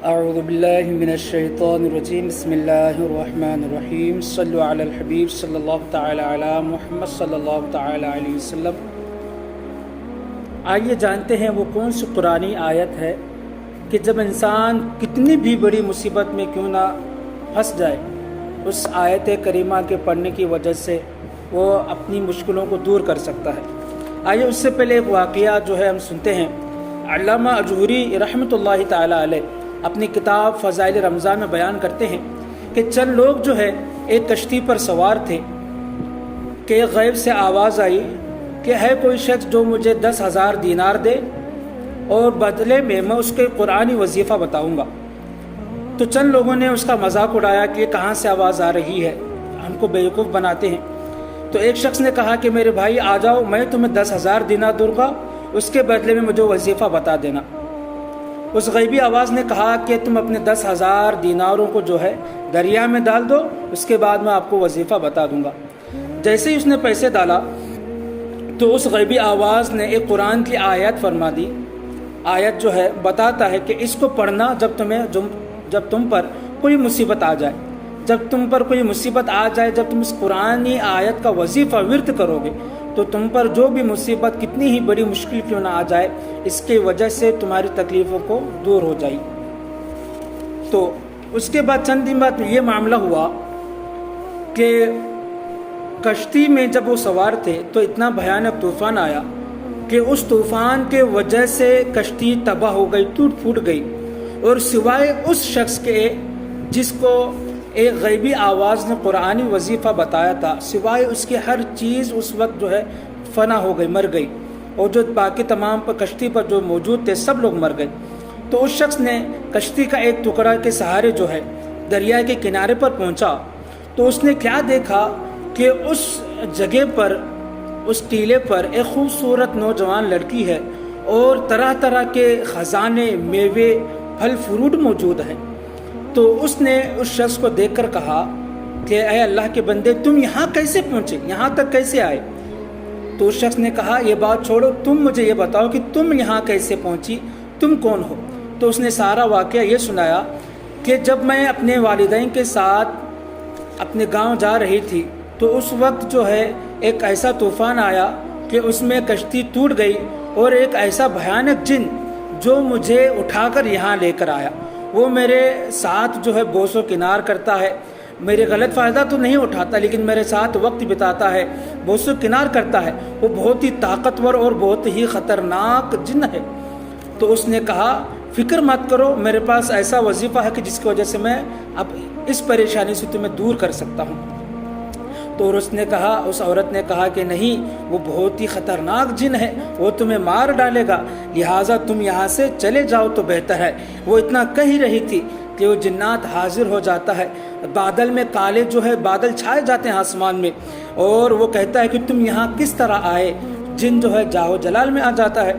اعوذ باللہ من الشیطان الرجیم بسم اللہ الرحمن الرحیم صلو علی الحبیب صلی اللہ تعالی علی محمد صلی اللہ تعالی علیہ وسلم۔ آئیے جانتے ہیں وہ کون سی قرآنی آیت ہے کہ جب انسان کتنی بھی بڑی مصیبت میں کیوں نہ پھنس جائے، اس آیت کریمہ کے پڑھنے کی وجہ سے وہ اپنی مشکلوں کو دور کر سکتا ہے۔ آئیے اس سے پہلے ایک واقعہ جو ہے ہم سنتے ہیں۔ علامہ اجہوری رحمۃ اللہ تعالی علیہ اپنی کتاب فضائل رمضان میں بیان کرتے ہیں کہ چند لوگ جو ہے ایک کشتی پر سوار تھے کہ غیب سے آواز آئی کہ ہے کوئی شخص جو مجھے 10,000 دینار دے اور بدلے میں اس کے قرآنی وظیفہ بتاؤں گا۔ تو چند لوگوں نے اس کا مذاق اڑایا کہ کہاں سے آواز آ رہی ہے، ہم کو بیوقوف بناتے ہیں۔ تو ایک شخص نے کہا کہ میرے بھائی آ جاؤ، میں تمہیں 10,000 دینار دوں گا، اس کے بدلے میں مجھے وظیفہ بتا دینا۔ اس غیبی آواز نے کہا کہ تم اپنے 10,000 دیناروں کو جو ہے دریا میں ڈال دو، اس کے بعد میں آپ کو وظیفہ بتا دوں گا۔ جیسے ہی اس نے پیسے ڈالا تو اس غیبی آواز نے ایک قرآن کی آیت فرما دی۔ آیت جو ہے بتاتا ہے کہ اس کو پڑھنا جب تم پر کوئی مصیبت آ جائے، جب تم پر کوئی مصیبت آ جائے، جب تم اس قرآنی آیت کا وظیفہ ورد کرو گے تو تم پر جو بھی مصیبت کتنی ہی بڑی مشکل کیوں نہ آ جائے، اس کی وجہ سے تمہاری تکلیفوں کو دور ہو جائے۔ تو اس کے بعد چند دن بعد یہ معاملہ ہوا کہ کشتی میں جب وہ سوار تھے تو اتنا بھیانک طوفان آیا کہ اس طوفان کے وجہ سے کشتی تباہ ہو گئی، ٹوٹ پھوٹ گئی، اور سوائے اس شخص کے جس کو ایک غیبی آواز نے قرآنی وظیفہ بتایا تھا، سوائے اس کی ہر چیز اس وقت جو ہے فنا ہو گئی، مر گئی، اور جو باقی تمام کشتی پر جو موجود تھے سب لوگ مر گئے۔ تو اس شخص نے کشتی کا ایک ٹکڑا کے سہارے جو ہے دریا کے کنارے پر پہنچا تو اس نے کیا دیکھا کہ اس جگہ پر، اس ٹیلے پر ایک خوبصورت نوجوان لڑکی ہے اور طرح طرح کے خزانے، میوے، پھل فروٹ موجود ہیں۔ تو اس نے اس شخص کو دیکھ کر کہا کہ اے اللہ کے بندے، تم یہاں کیسے پہنچے، یہاں تک کیسے آئے؟ تو اس شخص نے کہا یہ بات چھوڑو، تم مجھے یہ بتاؤ کہ تم یہاں کیسے پہنچی، تم کون ہو؟ تو اس نے سارا واقعہ یہ سنایا کہ جب میں اپنے والدین کے ساتھ اپنے گاؤں جا رہی تھی تو اس وقت جو ہے ایک ایسا طوفان آیا کہ اس میں کشتی ٹوٹ گئی، اور ایک ایسا بھیانک جن جو مجھے اٹھا کر یہاں لے کر آیا، وہ میرے ساتھ جو ہے بوس و کنار کرتا ہے، میرے غلط فائدہ تو نہیں اٹھاتا لیکن میرے ساتھ وقت بتاتا ہے، بوس و کنار کرتا ہے۔ وہ بہت ہی طاقتور اور بہت ہی خطرناک جن ہے۔ تو اس نے کہا فکر مت کرو، میرے پاس ایسا وظیفہ ہے کہ جس کی وجہ سے میں اب اس پریشانی سے تمہیں دور کر سکتا ہوں۔ تو اس عورت نے کہا کہ نہیں، وہ بہت ہی خطرناک جن ہے، وہ تمہیں مار ڈالے گا، لہٰذا تم یہاں سے چلے جاؤ تو بہتر ہے۔ وہ اتنا کہہ رہی تھی کہ وہ جنات حاضر ہو جاتا ہے، بادل میں کالے جو ہے بادل چھائے جاتے ہیں آسمان میں، اور وہ کہتا ہے کہ تم یہاں کس طرح آئے؟ جن جو ہے جاہو جلال میں آ جاتا ہے۔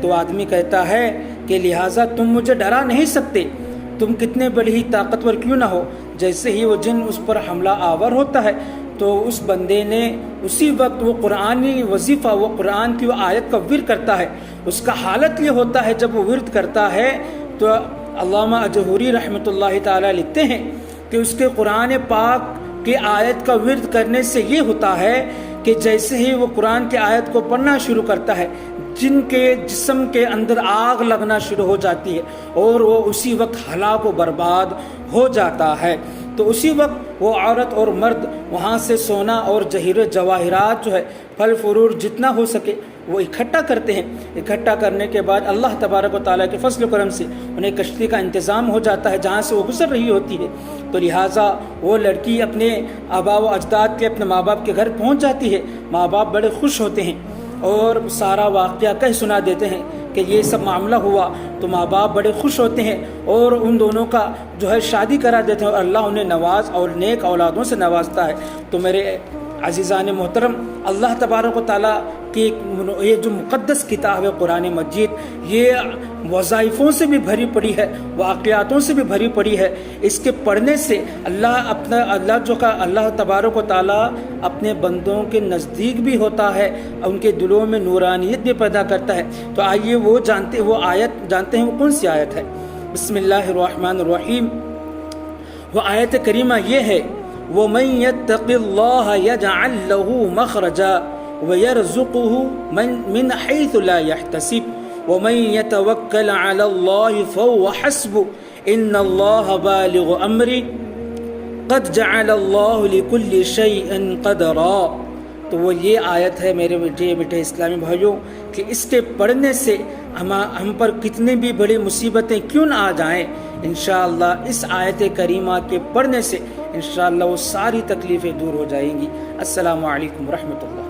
تو آدمی کہتا ہے کہ لہٰذا تم مجھے ڈرا نہیں سکتے، تم کتنے بڑی ہی طاقتور کیوں نہ ہو۔ جیسے ہی وہ جن اس پر حملہ آور ہوتا ہے تو اس بندے نے اسی وقت وہ قرآنی وظیفہ، وہ قرآن کی وہ آیت کا ورد کرتا ہے۔ اس کا حالت یہ ہوتا ہے جب وہ ورد کرتا ہے تو علامہ اجہوری رحمۃ اللہ تعالیٰ لکھتے ہیں کہ اس کے قرآن پاک کی آیت کا ورد کرنے سے یہ ہوتا ہے کہ جیسے ہی وہ قرآن کی آیت کو پڑھنا شروع کرتا ہے، جن کے جسم کے اندر آگ لگنا شروع ہو جاتی ہے اور وہ اسی وقت ہلاک و برباد ہو جاتا ہے۔ تو اسی وقت وہ عورت اور مرد وہاں سے سونا اور جواہرات جو ہے، پھل فروٹ جتنا ہو سکے وہ اکٹھا کرتے ہیں۔ اکٹھا کرنے کے بعد اللہ تبارک و تعالیٰ کے فضل و کرم سے انہیں کشتی کا انتظام ہو جاتا ہے جہاں سے وہ گزر رہی ہوتی ہے۔ تو لہٰذا وہ لڑکی اپنے آبا و اجداد کے، اپنے ماں باپ کے گھر پہنچ جاتی ہے۔ ماں باپ بڑے خوش ہوتے ہیں اور سارا واقعہ کہہ سنا دیتے ہیں کہ یہ سب معاملہ ہوا۔ تو ماں باپ بڑے خوش ہوتے ہیں اور ان دونوں کا جو ہے شادی کرا دیتے ہیں، اور اللہ انہیں نواز اور نیک اولادوں سے نوازتا ہے۔ تو میرے عزیزان محترم، اللہ تبارک و تعالیٰ کی یہ جو مقدس کتاب ہے قرآن مجید، یہ وظائفوں سے بھی بھری پڑی ہے، واقعاتوں سے بھی بھری پڑی ہے۔ اس کے پڑھنے سے اللہ تبارک و تعالیٰ اپنے بندوں کے نزدیک بھی ہوتا ہے، ان کے دلوں میں نورانیت بھی پیدا کرتا ہے۔ تو آئیے وہ آیت جانتے ہیں وہ کون سی آیت ہے۔ بسم اللہ الرحمن الرحیم. وہ آیت کریمہ یہ ہے وَمَن يَتَّقِ اللَّهَ يَجْعَل لَّهُ مَخْرَجًا وَيَرْزُقْهُ مِنْ حَيْثُ لَا يَحْتَسِبُ وَمَن يَتَوَكَّلْ عَلَى اللَّهِ فَهُوَ حَسْبُهُ إِنَّ اللَّهَ بَالِغُ أَمْرِهِ قَدْ جَعَلَ اللَّهُ لِكُلِّ شَيْءٍ قَدْرًا. تو وہ یہ آیت ہے میرے میٹھے اسلامی بھائیوں کہ اس کے پڑھنے سے ہم پر کتنی بھی بڑی مصیبتیں کیوں نہ آ جائیں، انشاءاللہ اس آیت کریمہ کے پڑھنے سے انشاءاللہ وہ ساری تکلیفیں دور ہو جائیں گی. السلام علیکم ورحمۃ اللہ.